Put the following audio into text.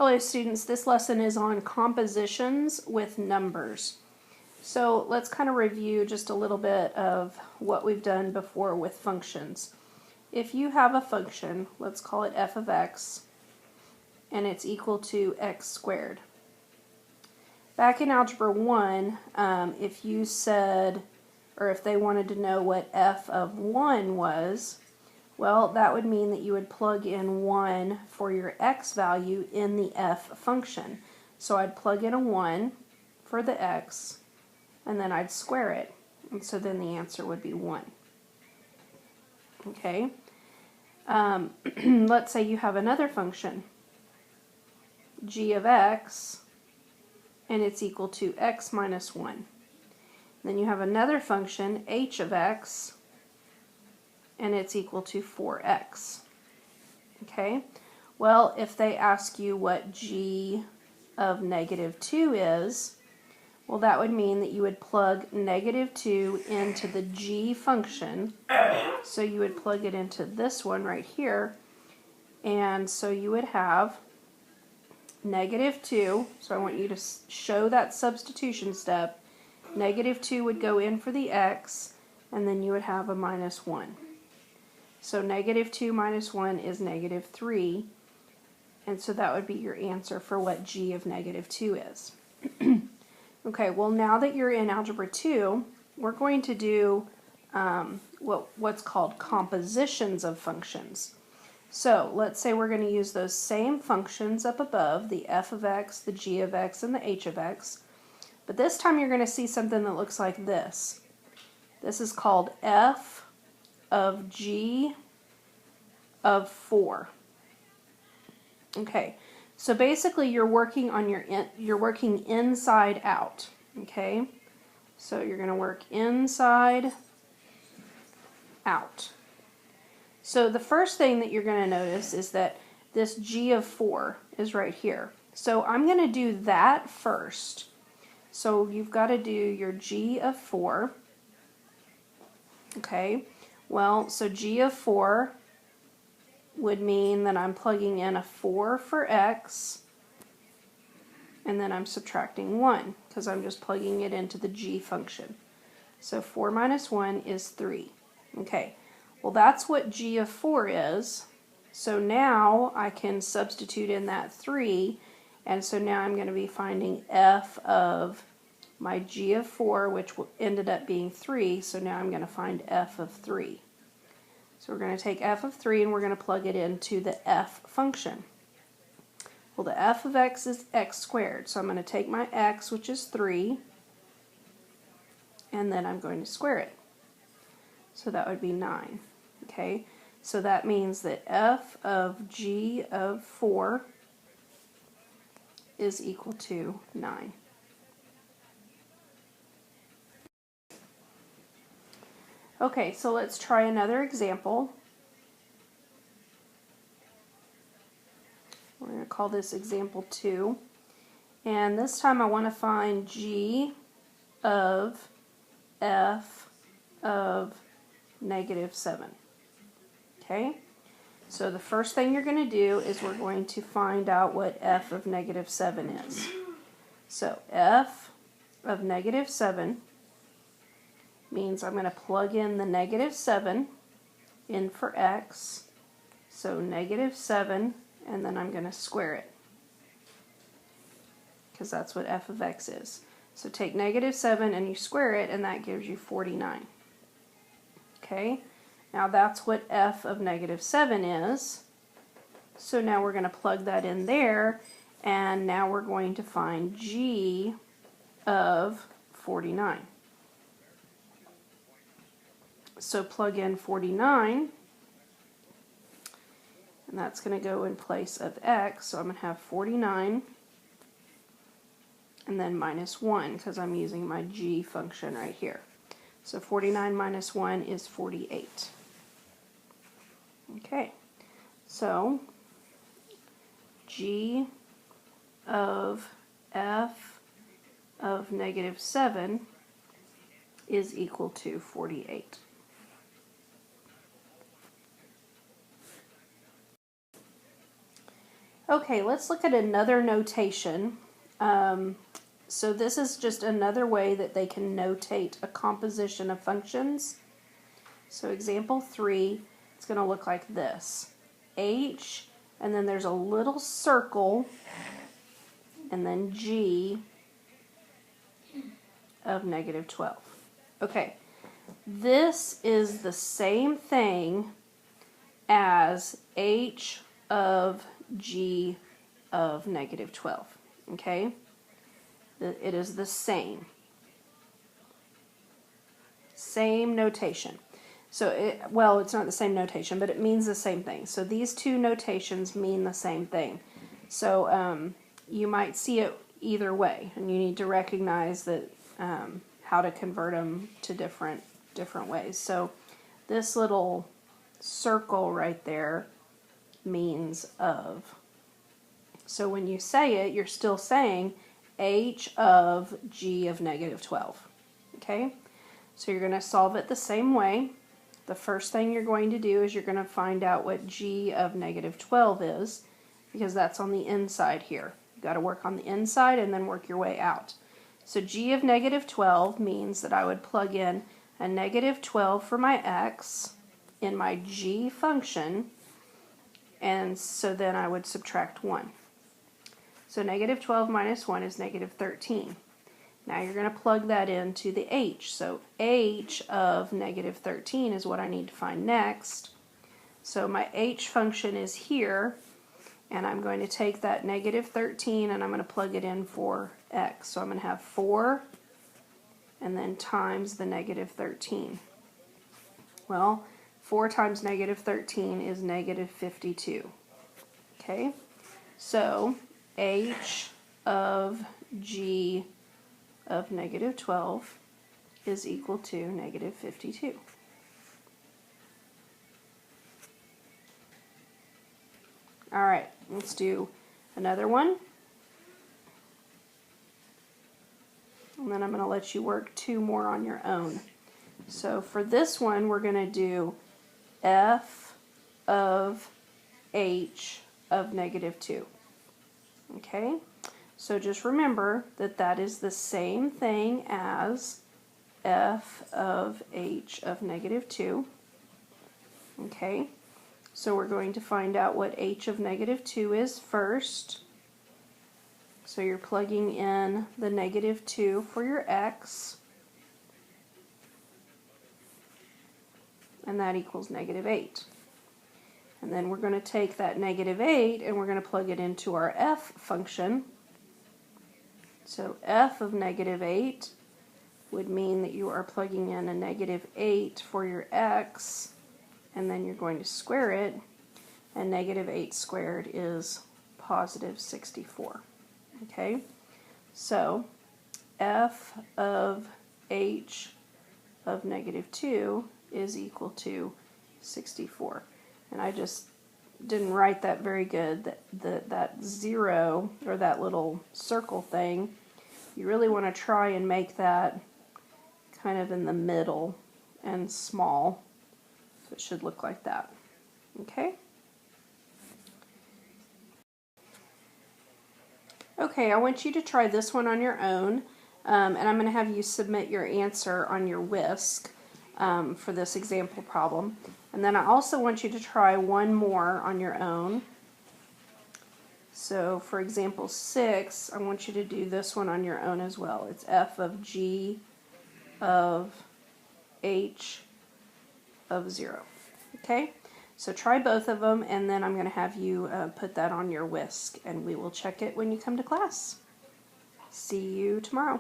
Hello students, this lesson is on compositions with numbers. So let's kind of review just a little bit of what we've done before with functions. If you have a function, let's call it f of x, and it's equal to x squared. Back in Algebra 1, if you said, or if they wanted to know what f of 1 was, well, that would mean that you would plug in 1 for your x value in the f function. So I'd plug in a 1 for the x, and then I'd square it. And so then the answer would be 1. Okay? Let's say you have another function, g of x, and it's equal to x minus 1. Then you have another function, h of x, and it's equal to 4x. Okay? Well, if they ask you what g of negative 2 is, well, that would mean that you would plug negative 2 into the g function. So you would plug it into this one right here. And so you would have negative 2. So I want you to show that substitution step. Negative 2 would go in for the x, and then you would have a minus 1. So negative 2 minus 1 is negative 3, and so that would be your answer for what g of negative 2 is. Okay, well now that you're in Algebra 2, we're going to do what's called compositions of functions. So let's say we're going to use those same functions up above, the f of x, the g of x, and the h of x, but this time you're going to see something that looks like this. This is called f of g of 4. Okay, so basically you're working on you're working inside out. Okay, so you're going to work inside out. So the first thing that you're going to notice is that this g of 4 is right here. So I'm going to do that first. So you've got to do your g of 4. Okay. Well, so g of 4 would mean that I'm plugging in a 4 for x, and then I'm subtracting 1, because I'm just plugging it into the g function. So 4 minus 1 is 3. Okay, well that's what g of 4 is. So now I can substitute in that 3, and so now I'm going to be finding f of my g of 4, which ended up being 3, so now I'm going to find f of 3. So we're going to take f of 3 and we're going to plug it into the f function. Well, the f of x is x squared, so I'm going to take my x, which is 3, and then I'm going to square it. So that would be 9. Okay, so that means that f of g of 4 is equal to 9. Okay, so let's try another example. We're going to call this example 2. And this time I want to find g of f of negative 7. Okay? So the first thing you're going to do is we're going to find out what f of negative 7 is. So f of negative 7 means I'm going to plug in the negative 7 in for x, so negative 7, and then I'm going to square it, because that's what f of x is. So take negative 7 and you square it, and that gives you 49. Okay, now that's what f of negative 7 is, so now we're going to plug that in there, and now we're going to find g of 49. So plug in 49, and that's going to go in place of x, so I'm going to have 49, and then minus 1, because I'm using my g function right here. So 49 minus 1 is 48. Okay, so g of f of negative 7 is equal to 48. Okay, let's look at another notation. So this is just another way that they can notate a composition of functions. So example 3, it's going to look like this. H, and then there's a little circle, and then G of negative 12. Okay, this is the same thing as H of G of negative 12. Okay? It is the same. Same notation. So, well, it's not the same notation, but it means the same thing. So these two notations mean the same thing. So you might see it either way, and you need to recognize that how to convert them to different ways. So this little circle right there means of. So when you say it, you're still saying H of G of negative 12. Okay? So you're going to solve it the same way. The first thing you're going to do is you're going to find out what G of negative 12 is, because that's on the inside here. You've got to work on the inside and then work your way out. So G of negative 12 means that I would plug in a negative 12 for my x in my G function, and so then I would subtract 1. So negative 12 minus 1 is negative 13. Now you're going to plug that into the H. So H of negative 13 is what I need to find next. So my H function is here, and I'm going to take that negative 13 and I'm going to plug it in for x. So I'm going to have 4 and then times the negative 13. Well, 4 times negative 13 is negative 52. Okay, so H of G of negative 12 is equal to negative 52. All right, let's do another one. And then I'm going to let you work 2 more on your own. So for this one, we're going to do f of h of negative 2. Okay? So just remember that that is the same thing as f of h of negative 2. Okay? So we're going to find out what h of negative 2 is first. So you're plugging in the negative 2 for your x, and that equals negative 8. And then we're going to take that negative 8 and we're going to plug it into our f function. So f of negative 8 would mean that you are plugging in a negative 8 for your x, and then you're going to square it, and negative 8 squared is positive 64. Okay, so f of h of negative 2 is equal to 64. And I just didn't write that very good. That 0, or that little circle thing, you really want to try and make that kind of in the middle and small. So it should look like that. Okay? Okay, I want you to try this one on your own, and I'm going to have you submit your answer on your whisk for this example problem. And then I also want you to try one more on your own. So for example 6, I want you to do this one on your own as well. It's f of g of h of 0. Okay? So try both of them, and then I'm going to have you put that on your whisk, and we will check it when you come to class. See you tomorrow.